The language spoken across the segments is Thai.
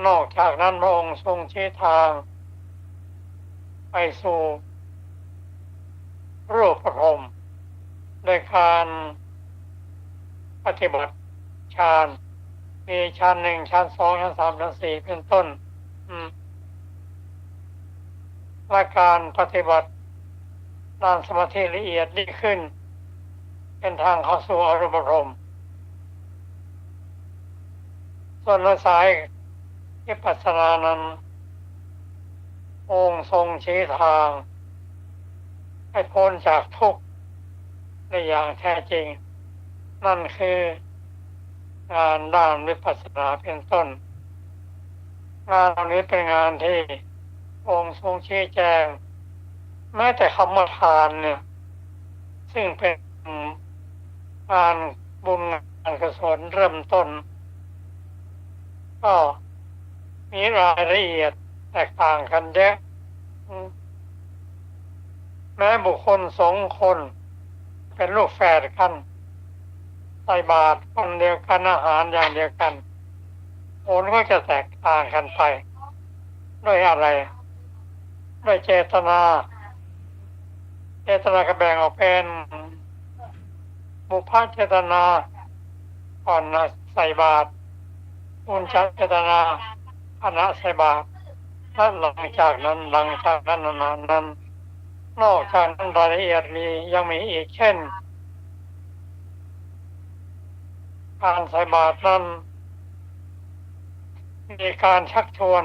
นอกจากนั้นพระองค์ทรงชี้ทางไปสู่รูปพรหมโดยการปฏิบัติฌานมีฌานหนึ่งฌานสองฌานสามฌานสี่เป็นต้นและการปฏิบัติด้านสมาธิละเอียดยิ่งขึ้นเป็นทางเข้าสู่อรูปพรหมส่วนในสายวิปัสสนานั้นองค์ทรงชี้ทางให้พ้นจากทุกข์ในอย่างแท้จริงนั่นคืองานด้านวิปัสสนาเป็นต้นงานเหล่านี้เป็นงานที่องค์ทรงชี้แจงแม้แต่คำว่าทานเนี่ยซึ่งเป็นงานบุญงานกุศลเริ่มต้นก็มีรายละเอียดแตกต่างกันเยอะแม้บุคคลสองคนเป็นลูกแฝดกันใส่บาตรคนเดียวกันอาหารอย่างเดียวกันผลก็จะแตกต่างกันไปด้วยอะไรด้วยเจตนาก็แบ่งออกเป็นบุพเจตนาก่อนใส่บาตรอุญเจตนาขณะใส่บาตรและหลังจากนั้นนานนอกจากนั้นรายละเอียดยังมีอีกเช่นการใส่บาตรนั้นมีการชักชวน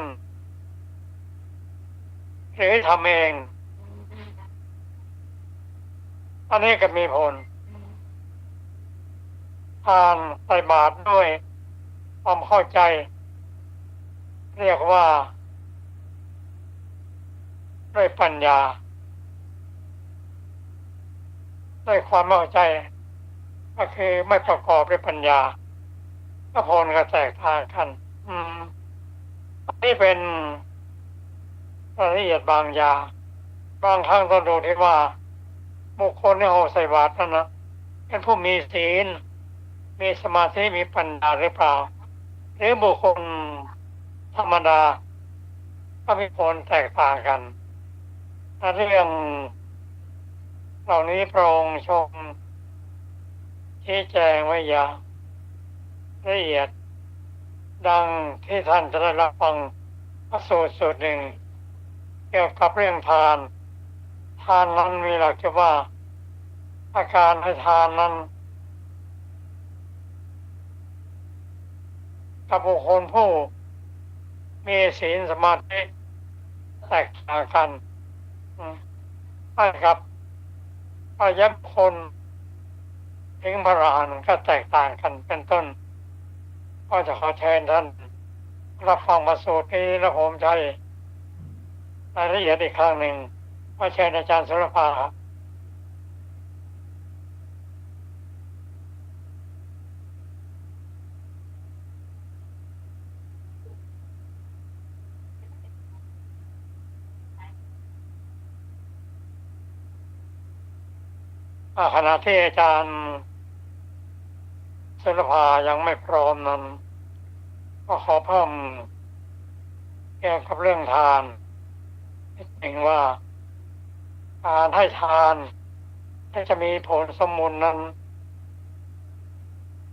หรือทำเองอันนี้ก็มีผลการใส่บาตรด้วยความเข้าใจเรียกว่าด้วยปัญญาด้วยความเข้าใจก็คือไม่ประกอบด้วยปัญญาก็ผลก็แตกต่างกันนี่เป็นรายละเอียดบางอย่างบางครั้งต้องดูที่ว่าบุคคลที่เขาใส่บาตรนั้นนะเป็นผู้มีศีลมีสมาธิมีปัญญาหรือเปล่าหรือบุคคลธรรมดาก็มีผลแตกต่างกันเรื่องเหล่านี้พระองค์ทรงชี้แจงไว้อย่างละเอียดดังที่ท่านจะได้รับฟังพระสูตรหนึ่งเกี่ยวกับเรื่องทานนั้นมีหลักว่าอาการให้ทานนั้นกับบุคคลผู้มีศีลสมาธิแตกต่างกันใช่ครับอริยบุคคลถึงพระอรหันต์ก็แตกต่างกันเป็นต้นก็จะขอเชิญท่านรับฟังพระสูตรนี้และผมใจรายละเอียดอีกครั้งหนึ่งขอเชิญอาจารย์สุรภาครับขณะที่อาจารย์สุรภายังไม่พร้อมนั้นก็ขอเพิ่มเกี่ยวกับเรื่องทานนิดหนึ่งว่าการให้ทานที่จะมีผลสมบูรณ์นั้น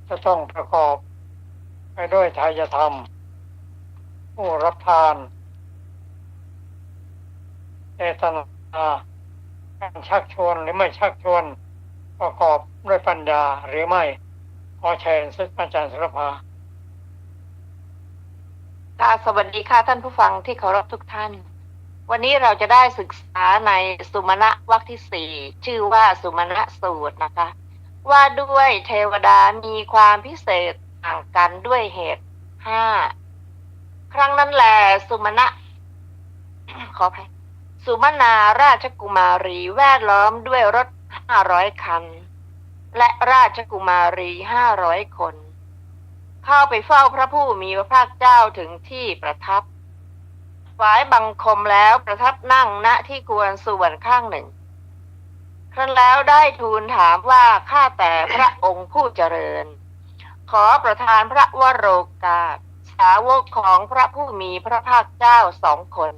จะต้องประกอบไปด้วยไตรธรรมผู้รับทานเจตนาการชักชวนหรือไม่ชักชวนประกอบด้วยปัญญาหรือไม่ขอเชิญอาจารย์สุรภาสวัสดีค่ะท่านผู้ฟังที่เคารพทุกท่านวันนี้เราจะได้ศึกษาในสุมาณะวรรคที่ 4ชื่อว่าสุมาณะสูตรนะคะว่าด้วยเทวดามีความพิเศษต่างกันด้วยเหตุ5ครั้งนั้นแลสุมาณะขออภัยสุมาณาราชกุมารีแวดล้อมด้วยรถ500 คันและราชกุมารี500 คนเข้าไปเฝ้าพระผู้มีพระภาคเจ้าถึงที่ประทับฝ่ายบังคมแล้วประทับนั่งณที่ควรส่วนข้างหนึ่งครั้นแล้วได้ทูลถามว่าข้าแต่พระองค์ผู้เจริญขอประทานพระวโรกาสแส าวกของพระผู้มีพระภาคเจ้า2 คน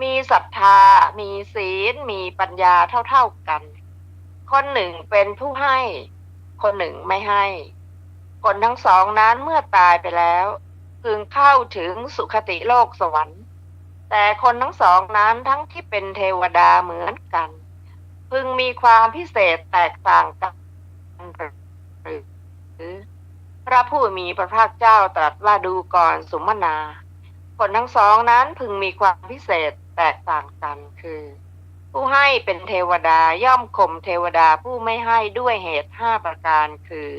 มีศรัทธามีศีลมีปัญญาเท่าๆกัน คนหนึ่งเป็นผู้ให้ คนหนึ่งไม่ให้ คนทั้งสองนั้นเมื่อตายไปแล้วพึงเข้าถึงสุคติโลกสวรรค์แต่คนทั้งสองนั้นทั้งที่เป็นเทวดาเหมือนกันพึงมีความพิเศษแตกต่างกันหรือพระผู้มีพระภาคเจ้าตรัสว่าดูก่อนสุมนาคนทั้งสองนั้นพึงมีความพิเศษแตกต่างกันคือผู้ให้เป็นเทวดาย่อมข่มเทวดาผู้ไม่ให้ด้วยเหตุ5 ประการคือ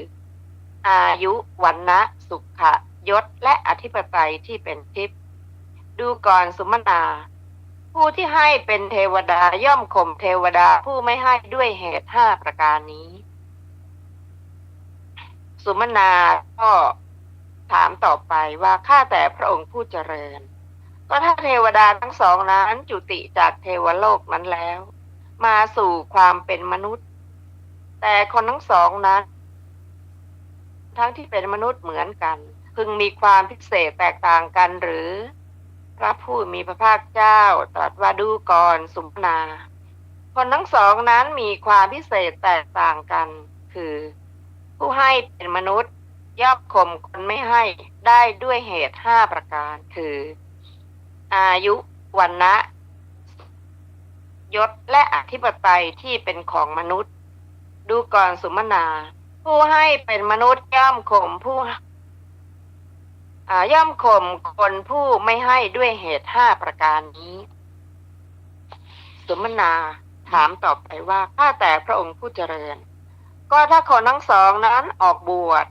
อายุวรรณะสุขะยศและอธิปไตยที่เป็นทิพย์ดูก่อนสุมนาผู้ที่ให้เป็นเทวดาย่อมข่มเทวดาผู้ไม่ให้ด้วยเหตุ5 ประการนี้สุมนาก็ถามต่อไปว่าข้าแต่พระองค์ผู้เจริญก็ถ้าเทวดาทั้งสองนั้นจุติจากเทวโลกนั้นแล้วมาสู่ความเป็นมนุษย์แต่คนทั้งสองนั้นทั้งที่เป็นมนุษย์เหมือนกันพึงมีความพิเศษแตกต่างกันหรือพระผู้มีพระภาคเจ้าตรัสว่าดูก่อนสุมนาคนทั้งสองนั้นมีความพิเศษแตกต่างกันคือผู้ให้เป็นมนุษย์ย่อมข่มคนไม่ให้ได้ด้วยเหตุ5 ประการคืออายุวรรณะยศและอธิปไตยที่เป็นของมนุษย์ดูก่อนสุมนาผู้ให้เป็นมนุษย์ย่อมข่มคนผู้ไม่ให้ด้วยเหตุ5 ประการนี้สุมนาถามต่อไปว่าข้าแต่พระองค์ผู้เจริญก็ถ้าคนทั้งสองนั้นออกบวช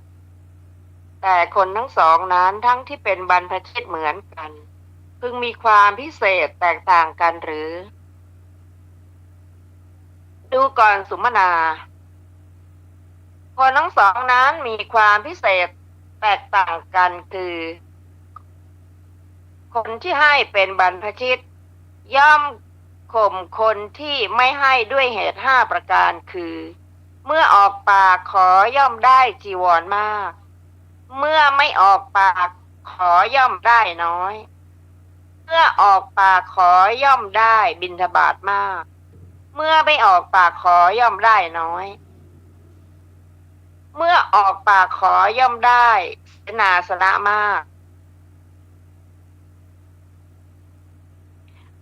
แต่คนทั้งสองนั้นทั้งที่เป็นบรรพชิตเหมือนกันพึงมีความพิเศษแตกต่างกันหรือดูก่อนสุมนาคนทั้งสองนั้นมีความพิเศษแตกต่างกันคือคนที่ให้เป็นบรรพชิตย่อมข่มคนที่ไม่ให้ด้วยเหตุ5 ประการคือเมื่อออกปากขอย่อมได้จีวรมากเมื่อไม่ออกปากขอย่อมได้น้อยเมื่อออกปากขอย่อมได้บิณฑบาตมากเมื่อไม่ออกปากขอย่อมได้น้อยเมื่อออกปากขอย่อมได้เสนาสนะมาก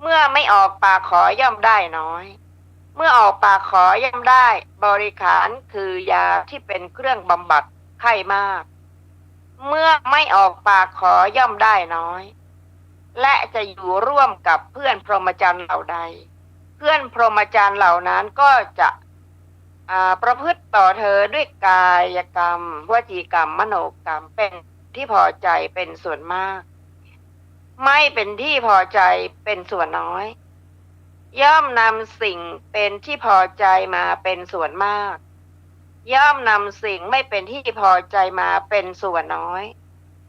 เมื่อไม่ออกปากขอย่อมได้น้อยเมื่อออกปากขอย่อมได้บริขารคือยาที่เป็นเครื่องบำบัดไข้มากเมื่อไม่ออกปากขอย่อมได้น้อยและจะอยู่ร่วมกับเพื่อนพรหมจรรย์เหล่าใดเพื่อนพรหมจรรย์เหล่านั้นก็จะประพฤติต่อเธอด้วยกายกรรมวจีกรรมมโนกรรมเป็นที่พอใจเป็นส่วนมากไม่เป็นที่พอใจเป็นส่วนน้อยย่อมนำสิ่งเป็นที่พอใจมาเป็นส่วนมากย่อมนำสิ่งไม่เป็นที่พอใจมาเป็นส่วนน้อย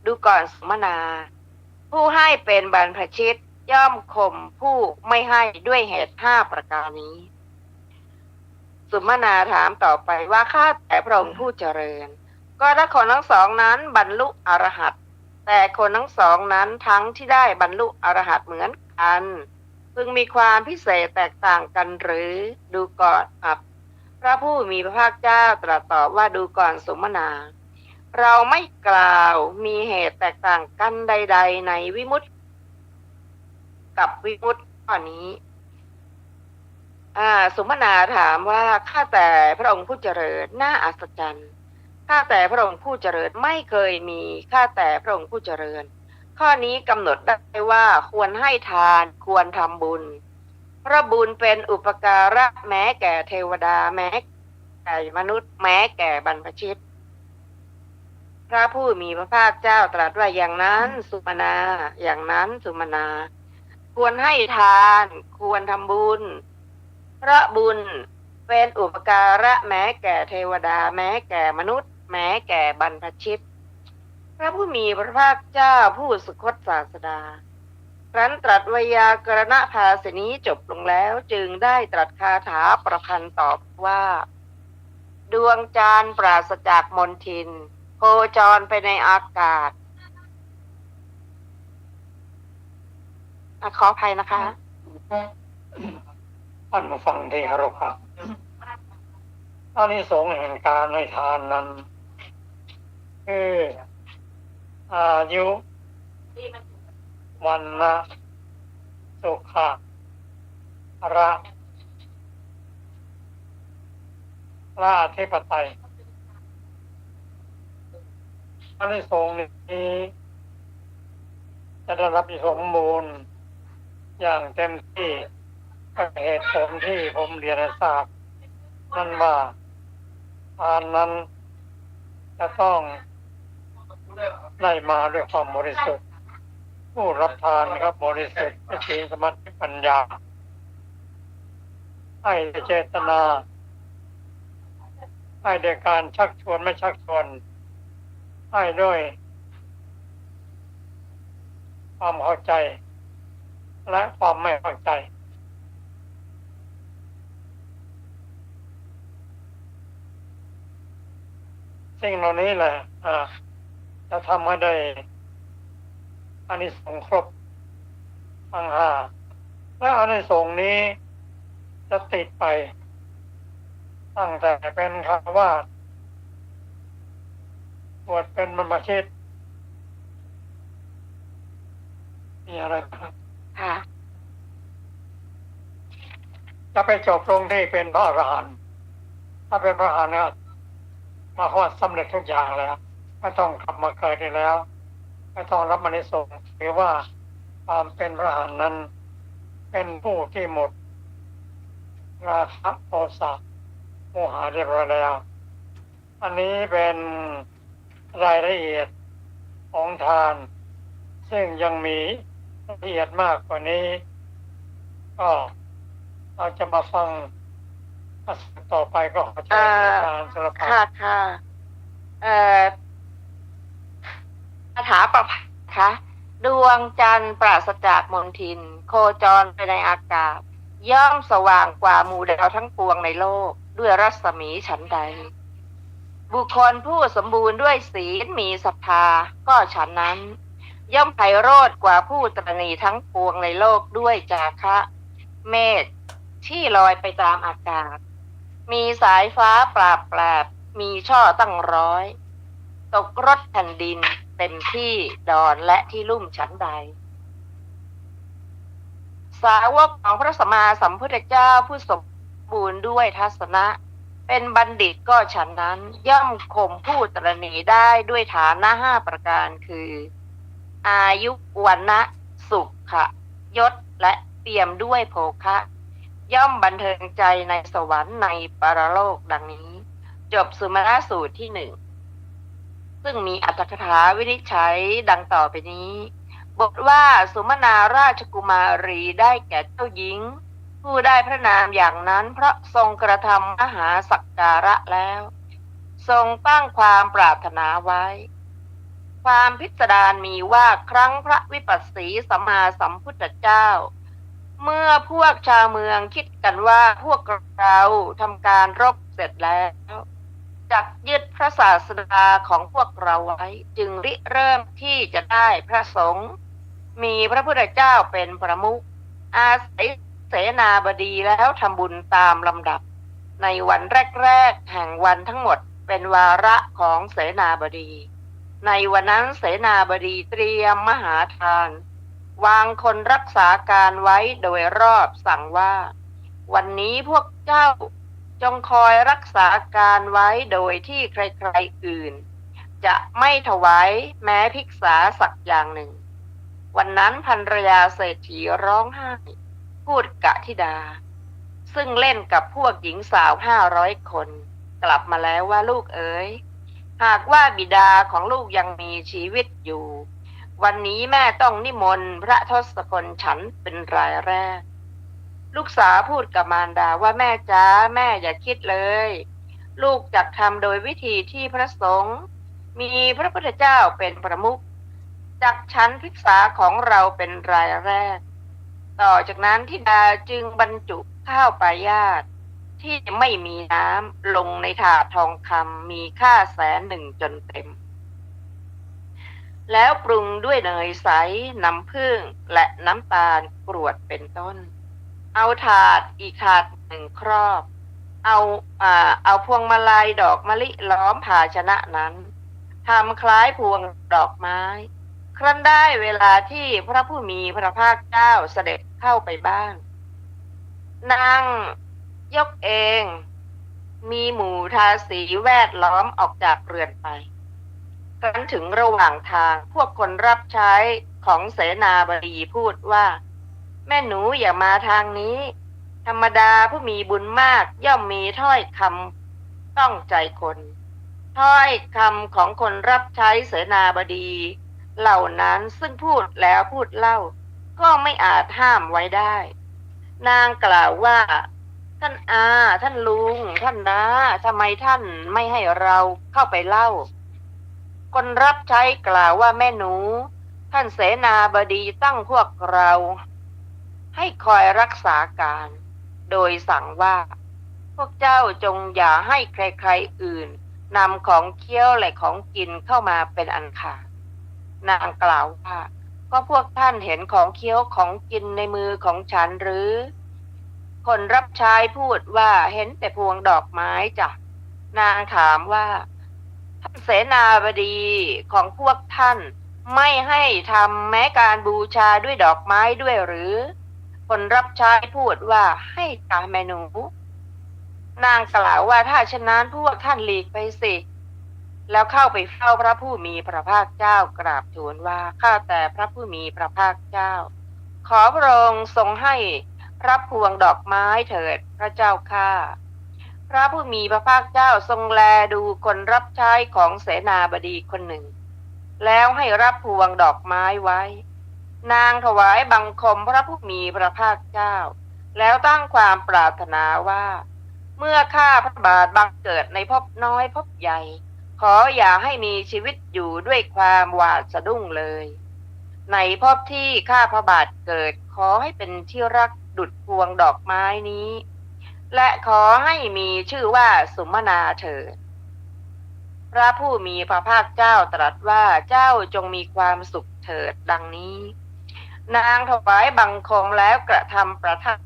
ดูก่อนสุมนาผู้ให้เป็นบรรพชิตย่อมข่มผู้ไม่ให้ด้วยเหตุ5 ประการนี้สุมนาถามต่อไปว่าข้าแต่พระองค์ผู้เจริญก็ถ้าคนทั้งสองนั้นบรรลุอรหัตแต่คนทั้งสองนั้นทั้งที่ได้บรรลุอรหัตเหมือนกันพึงมีความพิเศษแตกต่างกันหรือดูก่อนพระผู้มีพระภาคเจ้าตรัสตอบว่าดูก่อนสุมนาเราไม่กล่าวมีเหตุแตกต่างกันใดๆในวิมุตติกับวิมุตติข้อนี้สุมนาถามว่าข้าแต่พระองค์ผู้เจริญน่าอัศจรรย์ข้าแต่พระองค์ผู้เจริญไม่เคยมีข้าแต่พระองค์ผู้เจริญข้อนี้กำหนดได้ว่าควรให้ทานควรทำบุญเพราะบุญเป็นอุปการะแม้แก่เทวดาแม้แก่มนุษย์แม้แก่บรรพชิตพระผู้มีพระภาคเจ้าตรัสว่าอย่างนั้นสุมนาอย่างนั้นสุมนาควรให้ทานควรทำบุญเพราะบุญเป็นอุปการะแม้แก่เทวดาแม้แก่มนุษย์แม้แก่บรรพชิตพระผู้มีพระภาคเจ้าผู้สุคตศาสดาครั้นตรัสวยากรณภาสินี้จบลงแล้วจึงได้ตรัสคาถาประพันธ์ตอบว่าดวงจันทร์ปราศจากมลทินโคจรไปในอากาศ ขออภัยนะคะ ท่านผู้ฟังที่เคารพครับอานิสงส์แห่งการให้ทานนั้นคืออายุวันนะสุขะระราธิปไตยอานิสงส์นี้จะได้รับสมบูรณ์อย่างเต็มที่เหตุผลที่ผมเรียนให้ทราบนั่นว่าทานนั้นจะต้องได้มาด้วยความบริสุทธิ์ผู้รับทานนะครับบริสุทธิ์ศีลสมาธิปัญญาให้เจตนาให้โดยการชักชวนไม่ชักชวนให้ด้วยความเข้าใจและความไม่เข้าใจสิ่งเหล่านี้แหละจะทำให้ได้อานิสงส์ครบทั้งห้าและอานิสงส์นี้จะติดไปตั้งแต่เป็นฆราวาสบวชเป็นบรรพชิตมีอะไรครับ ค่ะ จะไปจบลงที่เป็นพระอรหันต์ถ้าเป็นพระอรหันต์เนี่ยมาขอสำเร็จทุกอย่างแล้วไม่ต้องกลับมาเกิดอีกแล้วไม่ต้องรับอานิสงส์หรือว่าความเป็นพระอรหันต์นั้นเป็นผู้ที่หมดราคะโทสะโมหะเรียบร้อยแล้วอันนี้เป็นรายละเอียดของทานซึ่งยังมีรายละเอียดมากกว่านี้ก็เราจะมาฟังต่อไปก็ขอเชิญอาจารย์สุรพันธ์ ค่ะค่ะคาถาประพันธ์คะดวงจันทร์ปราศจากมลทินโคจรไปในอากาศย่อมสว่างกว่าหมู่ดาวทั้งปวงในโลกด้วยรัศมีฉันใด บุคคลผู้สมบูรณ์ด้วยศีลมีศรัทธาก็ฉันนั้น ย่อมไพโรจน์กว่าผู้ตรณีทั้งปวงในโลกด้วยจาคะเมฆที่ลอยไปตามอากาศมีสายฟ้าปราบแปรบมีช่อตั้งร้อยตกรถแผ่นดินเต็มที่ดอนและที่ลุ่มชั้นใด สาวกของพระสัมมาสัมพุทธเจ้าผู้สมบูรณ์ด้วยทัศนะเป็นบัณฑิตก็ฉันนั้นย่อมข่มผู้ตรณีได้ด้วยฐานะห้าประการคืออายุวันนะสุขะยศและเปี่ยมด้วยโภคะย่อมบันเทิงใจในสวรรค์ในปรโลกดังนี้จบสุมาณสูตรที่หนึ่งซึ่งมีอรรถกถาวินิจฉัยดังต่อไปนี้บทว่าสุมนาราชกุมารีได้แก่เจ้าหญิงผู้ได้พระนามอย่างนั้นเพราะทรงกระทำมหาสักการะแล้วทรงตั้งความปรารถนาไว้ความพิสดารมีว่าครั้งพระวิปัสสีสัมมาสัมพุทธเจ้าเมื่อพวกชาวเมืองคิดกันว่าพวกเราทำการรบเสร็จแล้วจักยึดพระศาสดาของพวกเราไว้จึงริเริ่มที่จะได้พระสงฆ์มีพระพุทธเจ้าเป็นประมุขอาศัยเสนาบดีแล้วทำบุญตามลำดับในวันแรกๆแห่งวันทั้งหมดเป็นวาระของเสนาบดีในวันนั้นเสนาบดีเตรียมมหาทานวางคนรักษาการไว้โดยรอบสั่งว่าวันนี้พวกเจ้าจงคอยรักษาการไว้โดยที่ใครๆอื่นจะไม่ถวายแม้ภิกษาสักอย่างหนึ่งวันนั้นภรรยาเศรษฐีร้องไห้พูดกะธิดาซึ่งเล่นกับพวกหญิงสาว500 คนกลับมาแล้วว่าลูกเอ๋ยหากว่าบิดาของลูกยังมีชีวิตอยู่วันนี้แม่ต้องนิมนต์พระทศพลฉันเป็นรายแรกลูกสาวพูดกับมารดาว่าแม่จ๋าแม่อย่าคิดเลยลูกจักทำโดยวิธีที่พระสงฆ์มีพระพุทธเจ้าเป็นประมุขจักฉันภิกษาของเราเป็นรายแรกต่อจากนั้นธิดาจึงบรรจุข้าวปายาตที่ไม่มีน้ำลงในถาดทองคำมีค่า100,000จนเต็ม แล้วปรุงด้วยเนยใสน้ำผึ้งและน้ำตาลกรวดเป็นต้นเอาถาดอีกถาดหนึ่งครอบเอาเอาพวงมาลัยดอกมะลิล้อมภาชนะนั้นทำคล้ายพวงดอกไม้ครั้นได้เวลาที่พระผู้มีพระภาคเจ้าเสด็จเข้าไปบ้านนางยกเองมีหมู่ทาสีแวดล้อมออกจากเรือนไปครั้นถึงระหว่างทางพวกคนรับใช้ของเสนาบดีพูดว่าแม่หนูอย่ามาทางนี้ธรรมดาผู้มีบุญมากย่อมมีถ้อยคำต้องใจคนถ้อยคำของคนรับใช้เสนาบดีเหล่านั้นซึ่งพูดแล้วพูดเล่าก็ไม่อาจห้ามไว้ได้นางกล่าวว่าท่านอาท่านลุงท่านน้าทำไมท่านไม่ให้เราเข้าไปเล่าคนรับใช้กล่าวว่าแม่หนูท่านเสนาบดีตั้งพวกเราให้คอยรักษาการโดยสั่งว่าพวกเจ้าจงอย่าให้ใครๆอื่นนำของเคี้ยวและของกินเข้ามาเป็นอันขาดนางกล่าวว่าก็พวกท่านเห็นของเคี้ยวของกินในมือของฉันหรือคนรับใช้พูดว่าเห็นแต่พวงดอกไม้จ้ะนางถามว่าท่านเสนาบดีของพวกท่านไม่ให้ทำแม้การบูชาด้วยดอกไม้ด้วยหรือคนรับใช้พูดว่าให้ตาแม่หนูนางกล่าวว่าถ้าฉะนั้นพวกท่านหลีกไปสิแล้วเข้าไปเฝ้าพระผู้มีพระภาคเจ้ากราบทูลว่าข้าแต่พระผู้มีพระภาคเจ้าขอพระองค์ทรงให้รับพวงดอกไม้เถิดพระเจ้าข้าพระผู้มีพระภาคเจ้าทรงแลดูคนรับใช้ของเสนาบดีคนหนึ่งแล้วให้รับพวงดอกไม้ไว้นางถวายบังคมพระผู้มีพระภาคเจ้าแล้วตั้งความปรารถนาว่าเมื่อข้าพระบาทบังเกิดในภพน้อยภพใหญ่ขออย่าให้มีชีวิตอยู่ด้วยความหวาดสะดุ้งเลยในภพที่ข้าพระบาทเกิดขอให้เป็นที่รักดุจพวงดอกไม้นี้และขอให้มีชื่อว่าสุมนาเถิดพระผู้มีพระภาคเจ้าตรัสว่าเจ้าจงมีความสุขเถิดดังนี้นางถวายบังคมแล้วกระทำประทัก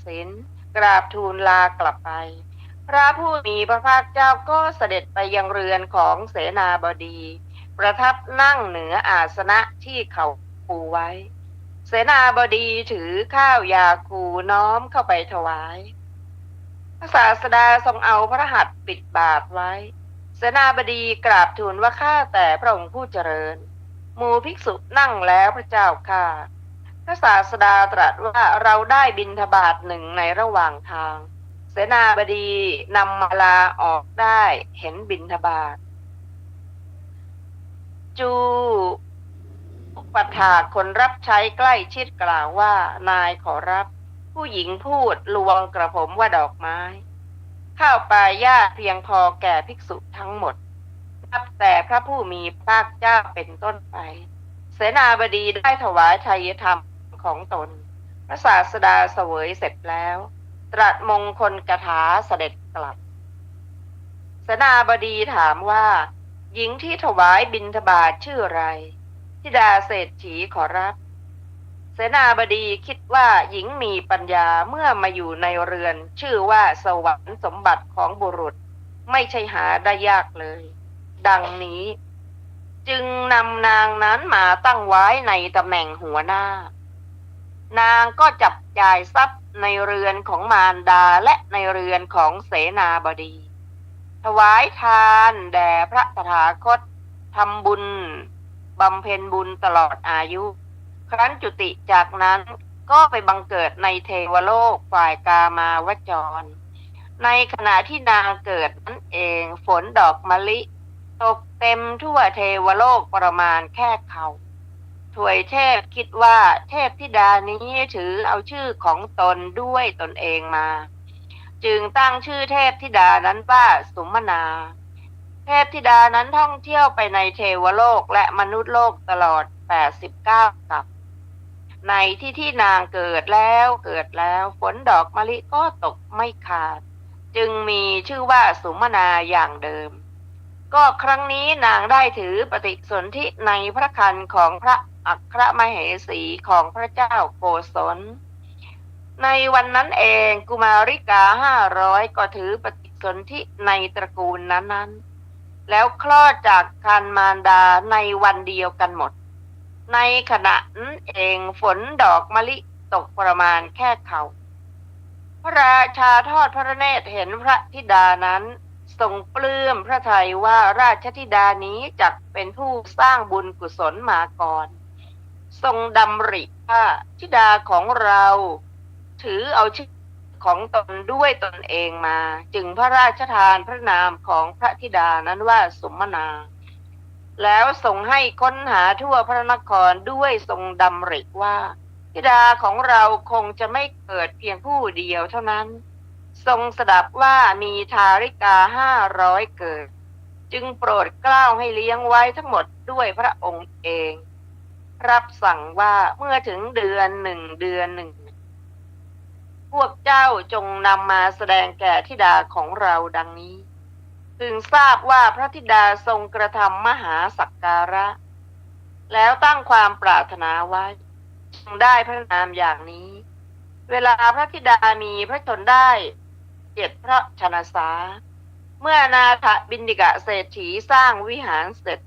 ษิณกราบทูลลากลับไปพระผู้มีพระภาคเจ้าก็เสด็จไปยังเรือนของเสนาบดีประทับนั่งเหนืออาสนะที่เขาปูไว้เสนาบดีถือข้าวยาคูน้อมเข้าไปถวายพระศาสดาทรงเอาพระหัตถ์ปิดบาทไว้เสนาบดีกราบทูลว่าข้าแต่พระองค์ผู้เจริญหมู่ภิกษุนั่งแล้วพระเจ้าข้าพระศาสดาตรัสว่าเราได้บิณฑบาตหนึ่งในระหว่างทางเสนาบดีนำมาลาออกได้เห็นบิณฑบาตจูปัฏฐาคนรับใช้ใกล้ชิดกล่าวว่านายขอรับผู้หญิงพูดลวงกระผมว่าดอกไม้ข้าวปลายาเพียงพอแก่ภิกษุทั้งหมดนับแต่พระผู้มีพระภาคเจ้าเป็นต้นไปเสนาบดีได้ถวายชัยธรรมของตนพระศาสดาเสวยเสร็จแล้วตรัสมงคลกถาเสด็จกลับเสนาบดีถามว่าหญิงที่ถวายบิณฑบาตชื่ออะไรธิดาเศรษฐีขอรับเสนาบดีคิดว่าหญิงมีปัญญาเมื่อมาอยู่ในเรือนชื่อว่าสวรรค์สมบัติของบุรุษไม่ใช่หาได้ยากเลยดังนี้จึงนำนางนั้นมาตั้งไว้ในตำแหน่งหัวหน้านางก็จับจ่ายทรัพย์ในเรือนของมารดาและในเรือนของเสนาบดีถวายทานแด่พระตถาคตทำบุญบำเพ็ญบุญตลอดอายุครั้นจุติจากนั้นก็ไปบังเกิดในเทวโลกฝ่ายกามาวจรในขณะที่นางเกิดนั้นเองฝนดอกมะลิตกเต็มทั่วเทวโลกประมาณแค่เข่าถวยเทพคิดว่าเทพธิดานี้ถือเอาชื่อของตนด้วยตนเองมาจึงตั้งชื่อเทพธิดานั้นว่าสุมนาเทพธิดานั้นท่องเที่ยวไปในเทวโลกและมนุษย์โลกตลอด89 กับในที่นางเกิดแล้วฝนดอกมะลิก็ตกไม่ขาดจึงมีชื่อว่าสุมนาอย่างเดิม ก็ครั้งนี้นางได้ถือปฏิสนธิในพระครรภ์ของพระอัครมเหสีของพระเจ้าโกศลในวันนั้นเองกุมาริกา500ก็ถือปฏิสนธิในตระกูลนั้นๆแล้วคลอดจากครรภ์มารดาในวันเดียวกันหมดในขณะนั้นเองฝนดอกมะลิตกประมาณแค่เข่าพระราชาทอดพระเนตรเห็นพระธิดานั้นทรงปลื้มพระทัยว่าราชธิดานี้จักเป็นผู้สร้างบุญกุศลมาก่อนทรงดำริว่าธิดาของเราถือเอาชื่อของตนด้วยตนเองมาจึงพระราชทานพระนามของพระธิดานั้นว่าสุมนาแล้วทรงให้ค้นหาทั่วพระนครด้วยทรงดำริว่าธิดาของเราคงจะไม่เกิดเพียงผู้เดียวเท่านั้นทรงสดับว่ามีทาริกา500เกิดจึงโปรดเกล้าให้เลี้ยงไว้ทั้งหมดด้วยพระองค์เองรับสั่งว่าเมื่อถึงเดือนหนึ่งพวกเจ้าจงนำมาแสดงแก่ธิดาของเราดังนี้ถึงทราบว่าพระธิดาทรงกระทำมหาสักการะแล้วตั้งความปรารถนาไว้จึงได้พระนามอย่างนี้เวลาพระธิดามีพระชนได้7พระชนสาเมื่อนาถบิณฑิกะเศรษฐีสร้างวิหารเสร็จ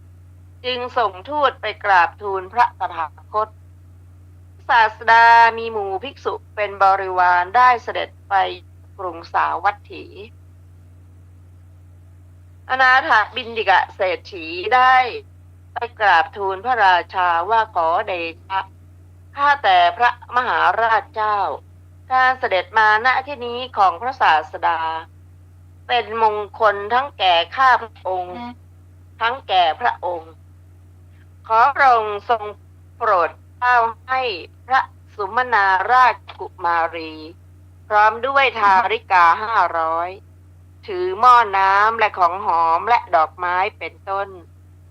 จึงส่งทูตไปกราบทูลพระตถาคตศาสดามีหมู่ภิกษุเป็นบริวารได้เสด็จไปกรุงสาวัตถีอนาถบิณฑิกะเศรษฐีได้ไปกราบทูลพระราชาว่าขอเดชะข้าแต่พระมหาราชเจ้าการเสด็จมาณที่นี้ของพระศาสดาเป็นมงคลทั้งแก่ข้าพระองค์ทั้งแก่พระองค์ขอพระองค์ทรงโปรดเกล้าให้พระสุมนาราชกุมารีพร้อมด้วยทาริกา500ถือหม้อน้ำและของหอมและดอกไม้เป็นต้น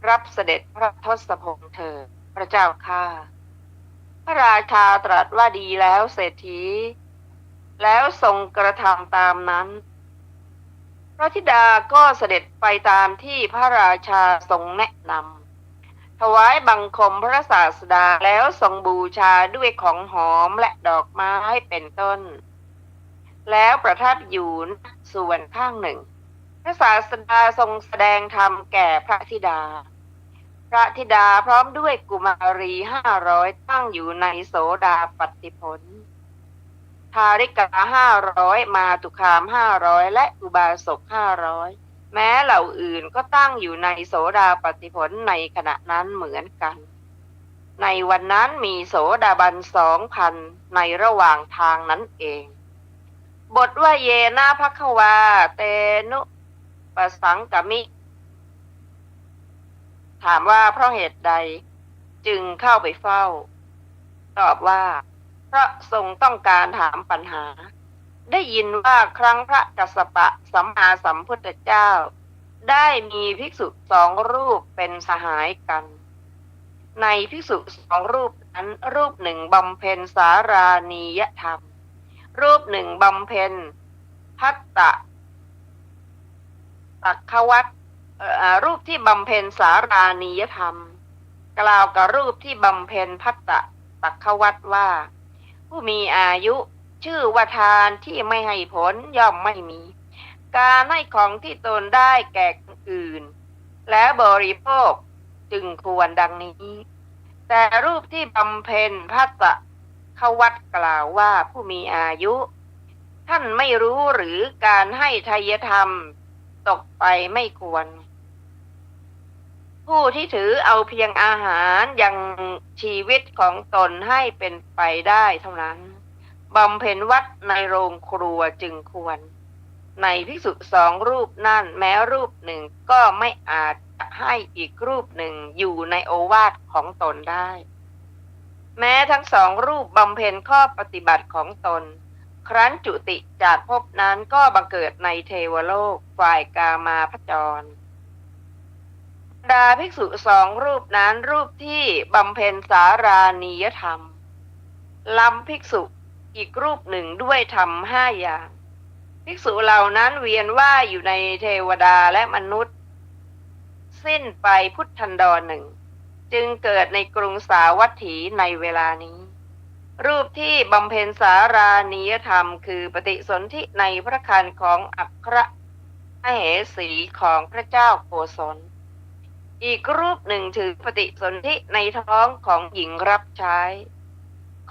รับเสด็จพระทศพลเถิดพระเจ้าข้าพระราชาตรัสว่าดีแล้วเศรษฐีแล้วทรงกระทำตามนั้นพระธิดาก็เสด็จไปตามที่พระราชาทรงแนะนำถวายบังคมพระศาสดาแล้วทรงบูชาด้วยของหอมและดอกไม้เป็นต้นแล้วประทับอยู่ส่วนข้างหนึ่งพระศาสดาทรงแสดงธรรมแก่พระธิดาพระธิดาพร้อมด้วยกุมารี500ตั้งอยู่ในโสดาปัตติผลทาริกา500มาตุคาม500และอุบาสก500แม้เหล่าอื่นก็ตั้งอยู่ในโสดาปัตติผลในขณะนั้นเหมือนกันในวันนั้นมีโสดาบัน 2,000 ในระหว่างทางนั้นเองบทว่าเยนะภควาเตนุปสังกมิถามว่าเพราะเหตุใดจึงเข้าไปเฝ้าตอบว่าเพราะทรงต้องการถามปัญหาได้ยินว่าครั้งพระกัสสปะสัมมาสัมพุทธเจ้าได้มีภิกษุ2รูปเป็นสหายกันในภิกษุ2รูปนั้นรูปหนึ่งบำเพ็ญสารานียธรรมรูปหนึ่งบำเพ็ญพัตตะตักขวัตรูปที่บำเพ็ญสารานียธรรมกล่าวกับรูปที่บำเพ็ญพัตตะตักขวัตว่าผู้มีอายุชื่อว่าทานที่ไม่ให้ผลย่อมไม่มีการให้ของที่ตนได้แก่คนอื่นและบริโภคจึงควรดังนี้แต่รูปที่บำเพ็ญพัตตะขวัตกล่าวว่าผู้มีอายุท่านไม่รู้หรือการให้ทายธรรมตกไปไม่ควรผู้ที่ถือเอาเพียงอาหารยังชีวิตของตนให้เป็นไปได้เท่านั้นบำเพ็ญวัดในโรงครัวจึงควรในภิกษุ2รูปนั่นแม้รูปหนึ่งก็ไม่อาจจะให้อีกรูปหนึ่งอยู่ในโอวาทของตนได้แม้ทั้ง2รูปบำเพ็ญข้อปฏิบัติของตนครั้นจุติจากภพนั้นก็บังเกิดในเทวโลกฝ่ายกามาพจรดาภิกษุ2รูปนั้นรูปที่บำเพ็ญสารานียธรรมล้ำภิกษุอีกรูปหนึ่งด้วยธรรม5อย่าง ภิกษุเหล่านั้นเวียนว่ายอยู่ในเทวดาและมนุษย์ สิ้นไปพุทธันดรหนึ่งจึงเกิดในกรุงสาวัตถีในเวลานี้รูปที่บำเพ็ญสารานิยธรรมคือปฏิสนธิในพระคันของอัครมเหสีของพระเจ้าโกศลอีกรูปหนึ่งถือปฏิสนธิในท้องของหญิงรับใช้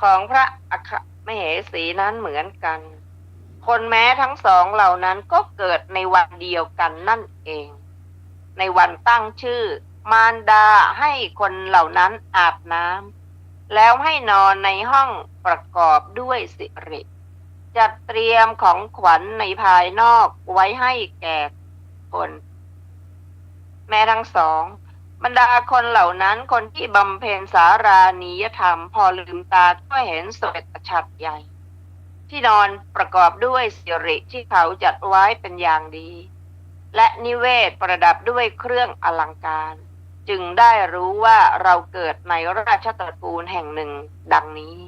ของพระอัครมเหสีนั้นเหมือนกันคนแม้ทั้งสองเหล่านั้นก็เกิดในวันเดียวกันนั่นเองในวันตั้งชื่อมารดาให้คนเหล่านั้นอาบน้ำแล้วให้นอนในห้องประกอบด้วยสิริจัดเตรียมของขวัญในภายนอกไว้ให้แก่คนแม้ทั้งสองบรรดาคนเหล่านั้นคนที่บำเพ็ญสารานิยธรรมพอลืมตาก็เห็นเสวตฉัตรใหญ่ที่นอนประกอบด้วยสิริที่เขาจัดไว้เป็นอย่างดีและนิเวศประดับด้วยเครื่องอลังการจึงได้รู้ว่าเราเกิดในราชตระกูลแห่งหนึ่งดังนี้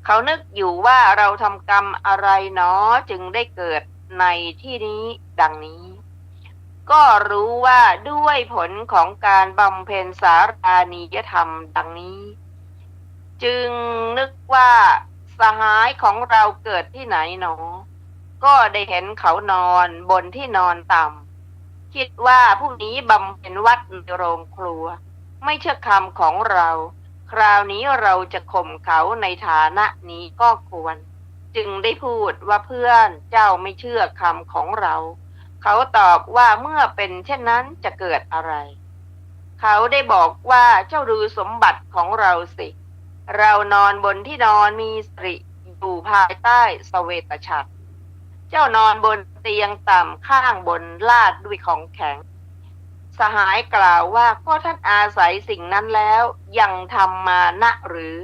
เขานึกอยู่ว่าเราทำกรรมอะไรหนอจึงได้เกิดในที่นี้ดังนี้ก็รู้ว่าด้วยผลของการบำเพ็ญสารานิยธรรมดังนี้จึงนึกว่าสหายของเราเกิดที่ไหนหนอก็ได้เห็นเขานอนบนที่นอนต่ำคิดว่าผู้นี้บำเพ็ญวัดในโรงครัวไม่เชื่อคำของเราคราวนี้เราจะข่มเขาในฐานะนี้ก็ควรจึงได้พูดว่าเพื่อนเจ้าไม่เชื่อคำของเราเขาตอบว่าเมื่อเป็นเช่นนั้นจะเกิดอะไรเขาได้บอกว่าเจ้าดูสมบัติของเราสิเรานอนบนที่นอนมีสตรีอยู่ภายใต้เสวตฉัตรเจ้านอนบนเตียงต่ำข้างบนลาดด้วยของแข็งสหายกล่าวว่าก็ท่านอาศัยสิ่งนั้นแล้วยังทำมานะหรือ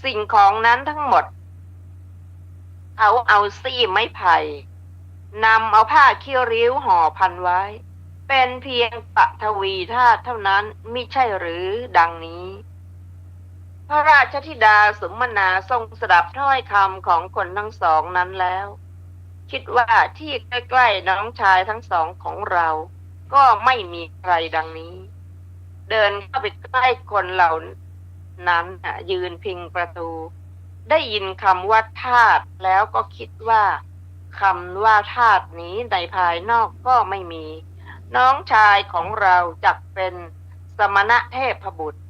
สิ่งของนั้นทั้งหมดเขาเอาซี่ไม้ไผ่นำเอาผ้าขี้ริ้วห่อพันไว้เป็นเพียงปฐวีธาตุเท่านั้นมิใช่หรือดังนี้พระราชธิดาสมนาทรงสดับถ้อยคำของคนทั้งสองนั้นแล้วคิดว่าที่ใกล้ๆน้องชายทั้งสองของเราก็ไม่มีใครดังนี้เดินเข้าไปใกล้คนเหล่านั้นยืนพิงประตูได้ยินคำว่าทาสแล้วก็คิดว่าคำว่าทาสนี้ในภายนอกก็ไม่มีน้องชายของเราจักเป็นสมณะเทพบุตร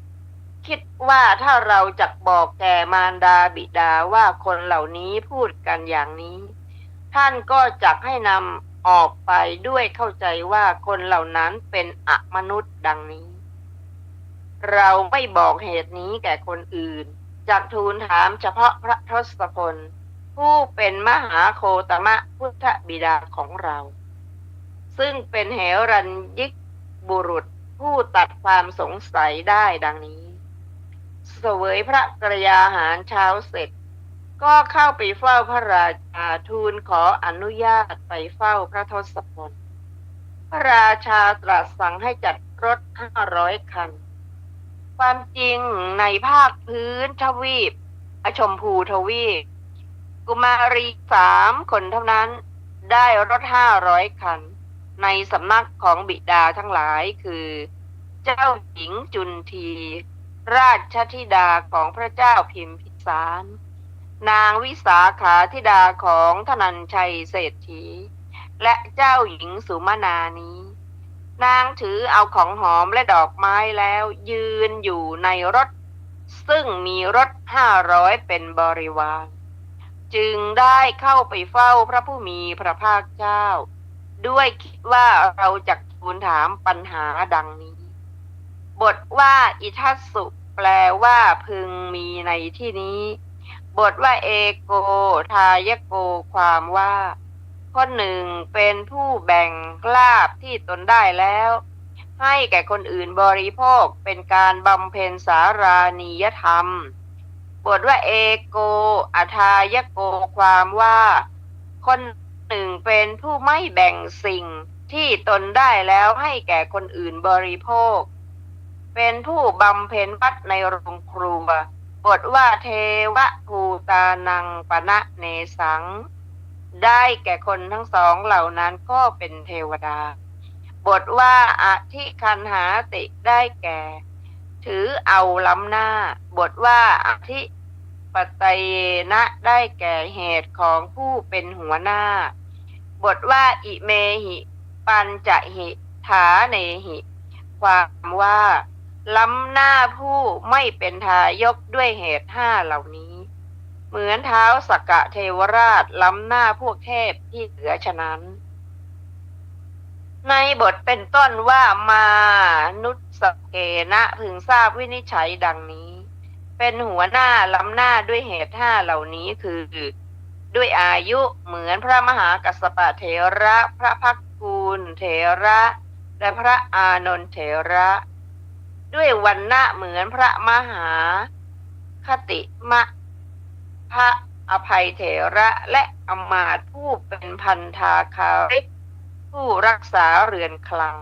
คิดว่าถ้าเราจักบอกแก่มารดาบิดาว่าคนเหล่านี้พูดกันอย่างนี้ท่านก็จักให้นำออกไปด้วยเข้าใจว่าคนเหล่านั้นเป็นอมนุษย์ดังนี้เราไม่บอกเหตุนี้แก่คนอื่นจักทูลถามเฉพาะพระทศพลผู้เป็นมหาโคตมะพุทธบิดาของเราซึ่งเป็นเหรัญญิกบุรุษผู้ตัดความสงสัยได้ดังนี้เสวยพระกรยาหารเช้าเสร็จก็เข้าไปเฝ้าพระราชาทูลขออนุญาตไปเฝ้าพระทศพลพระราชาตรัสสั่งให้จัดรถ500 คันความจริงในภาคพื้นทวีปชมพูทวีปกุมารี3 คนเท่านั้นได้รถ500 คันในสำนักของบิดาทั้งหลายคือเจ้าหญิงจุนทีราชธิดาของพระเจ้าพิมพิสารนางวิสาขาธิดาของธนัญชัยเศรษฐีและเจ้าหญิงสุมนานี้นางถือเอาของหอมและดอกไม้แล้วยืนอยู่ในรถซึ่งมีรถ500เป็นบริวารจึงได้เข้าไปเฝ้าพระผู้มีพระภาคเจ้าด้วยคิดว่าเราจะทูลถามปัญหาดังนี้บทว่าอิทัสสุแปลว่าพึงมีในที่นี้บทว่าเอโกทายโกความว่าคนหนึ่งเป็นผู้แบ่งลาภที่ตนได้แล้วให้แก่คนอื่นบริโภคเป็นการบำเพ็ญสารานิยธรรมบทว่าเอโกอทายโกความว่าคนหนึ่งเป็นผู้ไม่แบ่งสิ่งที่ตนได้แล้วให้แก่คนอื่นบริโภคเป็นผู้บำเพ็ญวัดในโรงครัวบทว่าเทวภูตานังปณะเนสังได้แก่คนทั้งสองเหล่านั้นก็เป็นเทวดา บทว่าอธิคันหาติได้แก่ ถือเอาล้ำหน้า บทว่าอธิปัตตเยนะได้แก่เหตุของผู้เป็นหัวหน้า บทว่าอิเมหิปัญจหิฐาเนหิ ความว่าล้ำหน้าผู้ไม่เป็นทายกด้วยเหตุห้าเหล่านี้ เหมือนเท้าสักกะเทวราชล้ำหน้าพวกเทพที่เหลือฉะนั้น ในบทเป็นต้นว่ามานุสเกนะพึงทราบวินิจฉัยดังนี้ เป็นหัวหน้าล้ำหน้าด้วยเหตุห้าเหล่านี้คือ ด้วยอายุเหมือนพระมหากัสสปะเถระ พระภักกูลเถระ และพระอานนท์เถระ ด้วยวรรณะเหมือนพระมหาคติมะพระอภัยเถระและอมาตย์ผู้เป็นพันธาคาริกผู้รักษาเรือนคลัง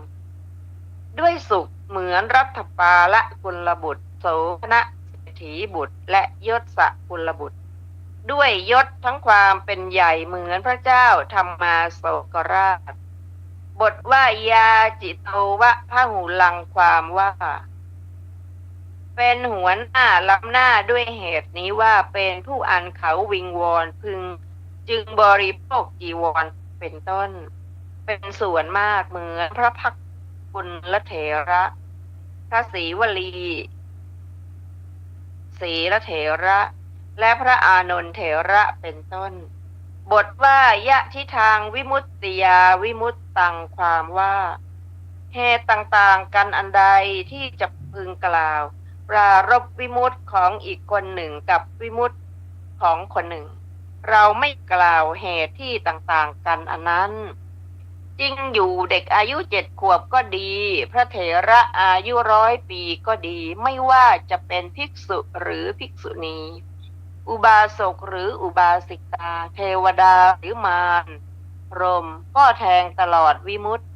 ด้วยสุขเหมือนรัฐปาละกุลบุตรโสภณเศรษฐีบุตรและยศกุลบุตร ด้วยยศทั้งความเป็นใหญ่เหมือนพระเจ้าธรรมาโศกราช บทว่ายาจิตโตวะพหุลังความว่าเป็นหัวหน้าล้ำหน้าด้วยเหตุนี้ว่าเป็นผู้อันเขาวิงวอนพึงจึงบริโภคจีวรเป็นต้นเป็นส่วนมากเหมือนพระภักกุลเถระพระศรีวลีศรีละเถระและพระอานนท์เถระเป็นต้นบทว่ายะทิทางวิมุตติยาวิมุตตังความว่าเหตุต่างๆกันอันใดที่จะพึงกล่าวปรารภวิมุตติของอีกคนหนึ่งกับวิมุตติของคนหนึ่งเราไม่กล่าวเหตุที่ต่างๆกันอันนั้นจริงอยู่เด็กอายุ7 ขวบก็ดีพระเถระอายุ100 ปีก็ดีไม่ว่าจะเป็นภิกษุหรือภิกษุณีอุบาสกหรืออุบาสิกาเทวดาหรือมารพรหมก็แทงตลอดวิมุตติ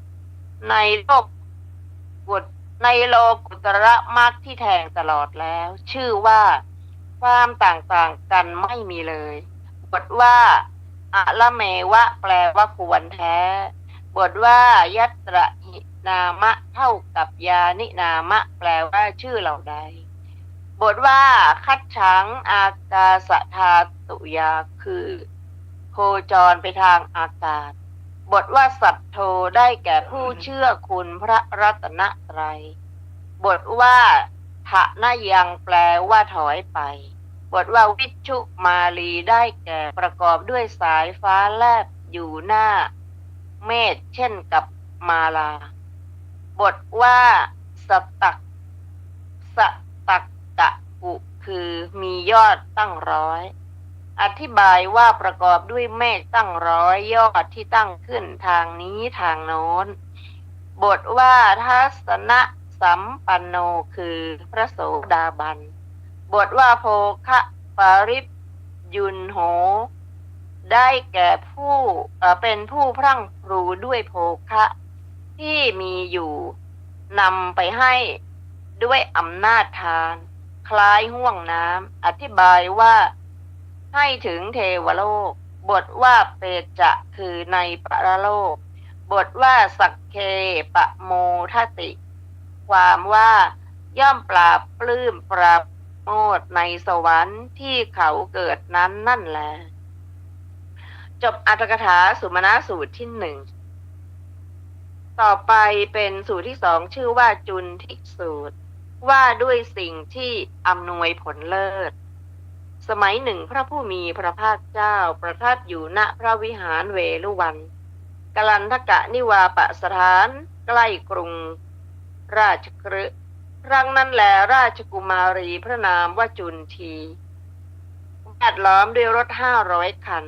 ในโลกุตระมรรคที่แทงตลอดแล้วชื่อว่าความต่างๆกันไม่มีเลยบทว่าอะละเมวะแปลว่าควรแท้บทว่ายัตระหินามะเท่ากับยานินามะแปลว่าชื่อเหล่าใดบทว่าคัดฉังอากาสธาตุยาคือโคจรไปทางอากาศบทว่าสัตโธได้แก่ผู้เชื่อคุณพระรัตนตรัยบทว่าทะนายังแปลว่าถอยไปบทว่าวิชุมาลีได้แก่ประกอบด้วยสายฟ้าแลบอยู่หน้าเมฆเช่นกับมาลาบทว่าสตักกะกุคือมียอดตั้ง100อธิบายว่าประกอบด้วยเมฆตั้ง100ยอดที่ตั้งขึ้นทางนี้ทางโน้นบทว่าทัสนะสัมปันโนคือพระโสดาบันบทว่าโภคะปาริปยุนโหได้แก่ผู้เป็นผู้พรั่งพรูด้วยโภคะที่มีอยู่นำไปให้ด้วยอำนาจทานคล้ายห่วงน้ำอธิบายว่าให้ถึงเทวโลกบทว่าเปจะคือในปรโลกบทว่าสักเคปะโมทติความว่าย่อมปราบปลื้มปราโมทย์ในสวรรค์ที่เขาเกิดนั้นนั่นแหละจบอรรถกถาสุมาณสูตรที่1ต่อไปเป็นสูตรที่2ชื่อว่าจุนทิสูตรว่าด้วยสิ่งที่อำนวยผลเลิศสมัยหนึ่งพระผู้มีพระภาคเจ้าประทับอยู่ณพระวิหารเวฬุวันกลันทกะนิวาปสถานใกล้กรุงราชคฤห์ครั้งนั้นแลราชกุมารีพระนามว่าจุนทีแวดล้อมด้วยรถ500 คัน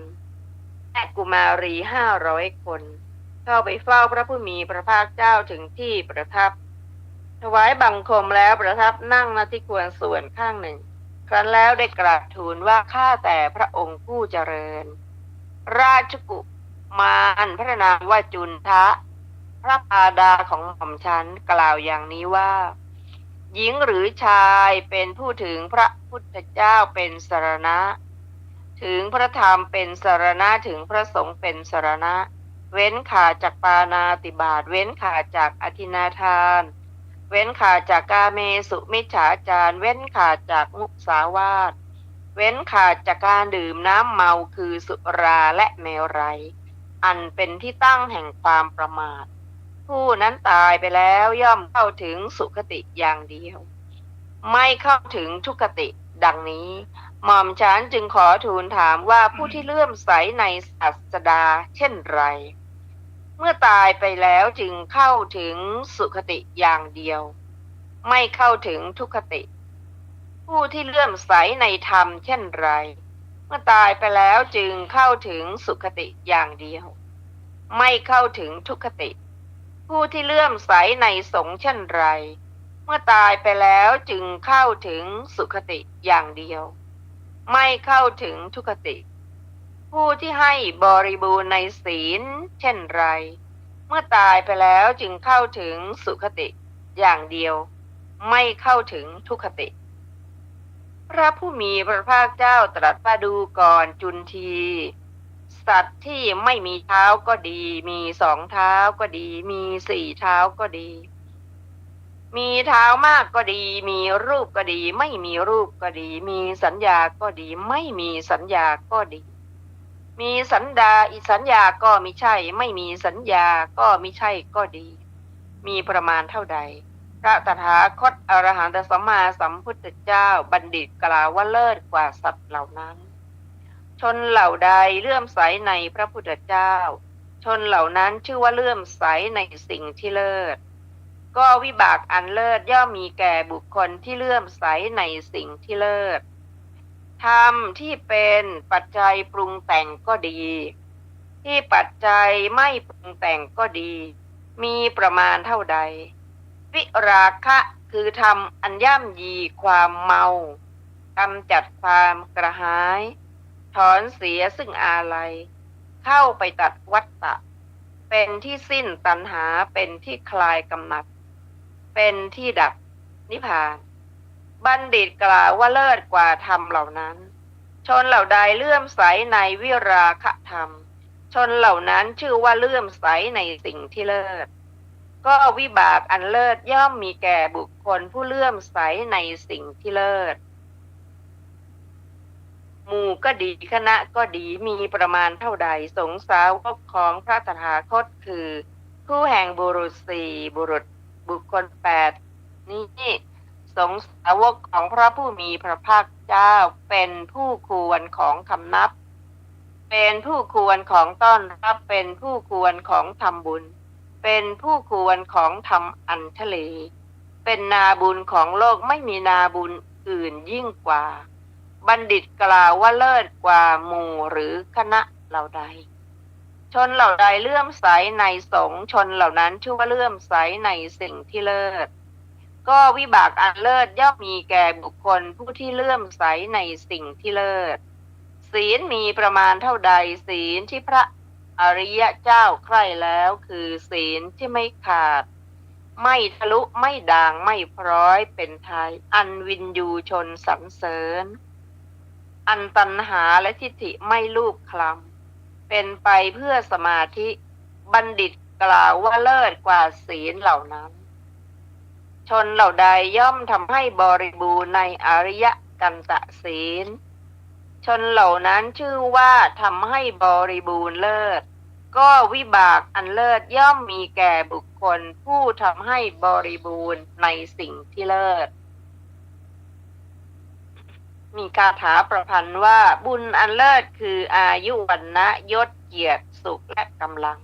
และกุมารี500 คนเข้าไปเฝ้าพระผู้มีพระภาคเจ้าถึงที่ประทับถวายบังคมแล้วประทับนั่งณที่ควรส่วนข้างหนึ่งครั้นแล้วได้กราบทูลว่าข้าแต่พระองค์ผู้เจริญราชกุมารพระนามว่าจุนทะพระปาดาของหม่อมฉันกล่าวอย่างนี้ว่าหญิงหรือชายเป็นผู้ถึงพระพุทธเจ้าเป็นสรณะถึงพระธรรมเป็นสรณะถึงพระสงฆ์เป็นสรณะ เว้นขาดจากปานาติบาตเว้นขาดจากอทินาทานเว้นขาดจากกาเมสุมิจฉาจารเว้นขาดจากมุสาวาทเว้นขาดจากการดื่มน้ำเมาคือสุราและเมรัยอันเป็นที่ตั้งแห่งความประมาทผู้นั้นตายไปแล้วย่อมเข้าถึงสุคติอย่างเดียวไม่เข้าถึงทุกติดังนี้หม่อมฉันจึงขอทูลถามว่าผู้ที่เลื่อมใสในศาสดาเช่นไรเมื่อตายไปแล้วจึงเข้าถึงสุคติอย่างเดียวไม่เข้าถึงทุกติผู้ที่เลื่อมใสในธรรมเช่นไรเมื่อตายไปแล้วจึงเข้าถึงสุคติอย่างเดียวไม่เข้าถึงทุกติผู้ที่เลื่อมใสในสงฆ์เช่นไรเมื่อตายไปแล้วจึงเข้าถึงสุคติอย่างเดียวไม่เข้าถึงทุกติผู้ที่ให้บริบูรณ์ในศีลเช่นไรเมื่อตายไปแล้วจึงเข้าถึงสุคติอย่างเดียวไม่เข้าถึงทุกติพระผู้มีพระภาคเจ้าตรัสว่าดูก่อนจุนทีสัตว์ที่ไม่มีเท้าก็ดีมี2 เท้าก็ดีมี4 เท้าก็ดีมีเท้ามากก็ดีมีรูปก็ดีไม่มีรูปก็ดีมีสัญญาก็ดีไม่มีสัญญาก็ดีมีสัญญาก็มิใช่ไม่มีสัญญาก็มิใช่ก็ดีมีประมาณเท่าใดพระตถาคตอรหันตสัมมาสัมพุทธเจ้าบัณฑิตกล่าวว่าเลิศกว่าสัตว์เหล่านั้นชนเหล่าใดเลื่อมใสในพระพุทธเจ้าชนเหล่านั้นชื่อว่าเลื่อมใสในสิ่งที่เลิศก็วิบากอันเลิศย่อมมีแก่บุคคลที่เลื่อมใสในสิ่งที่เลิศธรรมที่เป็นปัจจัยปรุงแต่งก็ดีที่ปัจจัยไม่ปรุงแต่งก็ดีมีประมาณเท่าใดวิราคะคือธรรมอันย่ำยีความเมากำจัดความกระหายถอนเสียซึ่งอาลัยเข้าไปตัดวัฏฏะเป็นที่สิ้นตัณหาเป็นที่คลายกำหนัดเป็นที่ดับนิพพานบัณฑิตกล่าวว่าเลิศกว่าธรรมเหล่านั้นชนเหล่าใดเลื่อมใสในวิราคะธรรมชนเหล่านั้นชื่อว่าเลื่อมใสในสิ่งที่เลิศก็วิบากอันเลิศย่อมมีแก่บุคคลผู้เลื่อมใสในสิ่งที่เลิศหมู่ก็ดีคณะก็ดีมีประมาณเท่าใดสงฆ์สาวกของพระตถาคตคือผู้แห่งบุรุษ4บุคคล8นี้สงฆ์สาวกของพระผู้มีพระภาคเจ้าเป็นผู้ควรของคำนับเป็นผู้ควรของต้อนรับเป็นผู้ควรของทำบุญเป็นผู้ควรของทำอันทะเลเป็นนาบุญของโลกไม่มีนาบุญอื่นยิ่งกว่าบัณฑิตกล่าวว่าเลิศกว่าหมู่หรือคณะเหล่าใดชนเหล่าใดเลื่อมใสในสงฆ์ชนเหล่านั้นชื่อว่าเลื่อมใสในสิ่งที่เลิศก็วิบากอันเลิศย่อมมีแก่บุคคลผู้ที่เลื่อมใสในสิ่งที่เลิศศีลมีประมาณเท่าใดศีลที่พระอริยเจ้าใคร่แล้วคือศีลที่ไม่ขาดไม่ทะลุไม่ด่างไม่พร้อยเป็นไทยอันวินยูชนสรรเสริญอันตัณหาและทิฏฐิไม่ลูบคลำเป็นไปเพื่อสมาธิบัณฑิตกล่าวว่าเลิศกว่าศีลเหล่านั้นชนเหล่าใดย่อมทำให้บริบูรณ์ในอริยกันตศีลชนเหล่านั้นชื่อว่าทำให้บริบูรณ์เลิศก็วิบากอันเลิศย่อมมีแก่บุคคลผู้ทำให้บริบูรณ์ในสิ่งที่เลิศมีคาถาประพันธ์ว่าบุญอันเลิศคืออายุวรรณะยศเกียรติสุขและกำลัง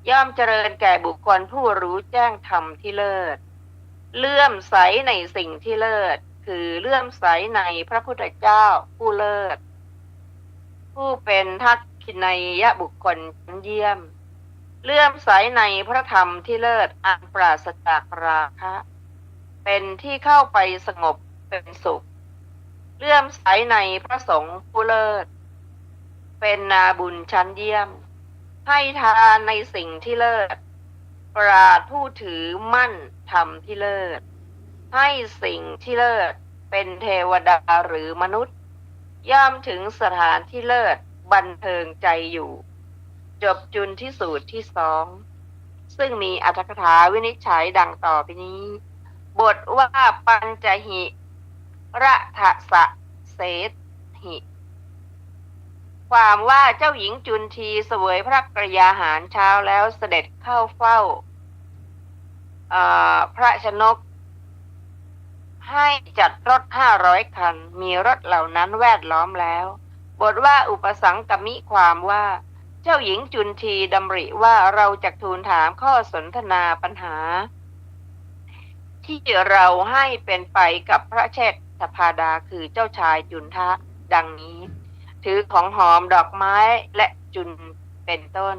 ย่อมเจริญแก่บุคคลผู้รู้แจ้งธรรมที่เลิศเลื่อมใสในสิ่งที่เลิศคือเลื่อมใสในพระพุทธเจ้าผู้เลิศผู้เป็นทักขินัยบุคคลชั้นเยี่ยมเลื่อมใสในพระธรรมที่เลิศอันปราศจากราคะเป็นที่เข้าไปสงบเป็นสุขเลื่อมใสในพระสงฆ์ผู้เลิศเป็นนาบุญชั้นเยี่ยมให้ทานในสิ่งที่เลิศปราชญ์ผู้ถือมั่นธรรมที่เลิศให้สิ่งที่เลิศเป็นเทวดาหรือมนุษย์ย่อมถึงสถานที่เลิศบันเทิงใจอยู่ จบจุลที่สูตรที่สองซึ่งมีอรรถกถาวินิจฉัยดังต่อไปนี้ บทว่าปัญจหิระทะสะเสหิ ความว่าเจ้าหญิงจุนทีเสวยพระกรยาหารเช้าแล้วเสด็จเข้าเฝ้าพระชนกให้จัดรถ500 คันมีรถเหล่านั้นแวดล้อมแล้วบทว่าอุปสังกมิความว่าเจ้าหญิงจุนทีดำริว่าเราจะทูลถามข้อสนทนาปัญหาที่เราให้เป็นไปกับพระเชษฐพาดาคือเจ้าชายจุนทะดังนี้ถือของหอมดอกไม้และจุนเป็นต้น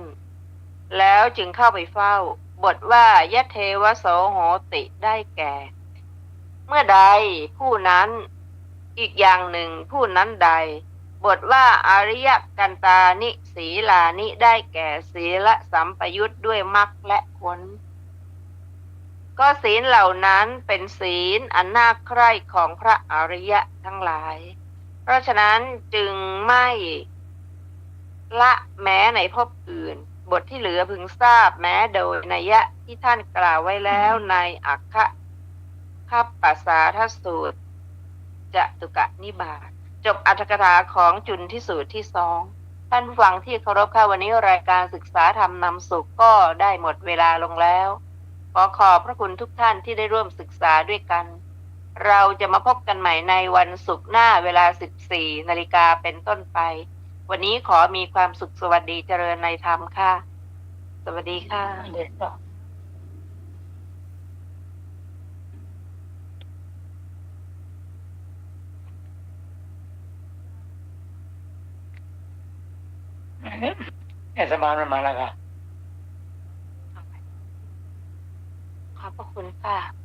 แล้วจึงเข้าไปเฝ้าบทว่ายะเทวโสโหติได้แก่เมื่อใดผู้นั้นอีกอย่างหนึ่งผู้นั้นใดบทว่าอริยกันตานิศีลานิได้แก่ศีลสัมปยุตด้วยมรรคและผลก็ศีลเหล่านั้นเป็นศีลอันน่าใคร่ของพระอริยะทั้งหลายเพราะฉะนั้นจึงไม่ละแม้ในภพอื่นบทที่เหลือพึงทราบแม้โดยนัยยะที่ท่านกล่าวไว้แล้วในอัคคัปปสาทสูตรจตุกนิบาตจบอรรถกถาของจุลที่สูตรที่สองท่านผู้ฟังที่เคารพค่ะวันนี้รายการศึกษาธรรมนำสุขก็ได้หมดเวลาลงแล้วขอขอบพระคุณทุกท่านที่ได้ร่วมศึกษาด้วยกันเราจะมาพบกันใหม่ในวันศุกร์หน้าเวลา 14 นาฬิกาเป็นต้นไปวันนี้ขอมีความสุขสวัสดีเจริญในธรรมค่ะสวัสดีค่ะเด็กก็สมานมันมาแล้วค่ะขอบพระคุณค่ะ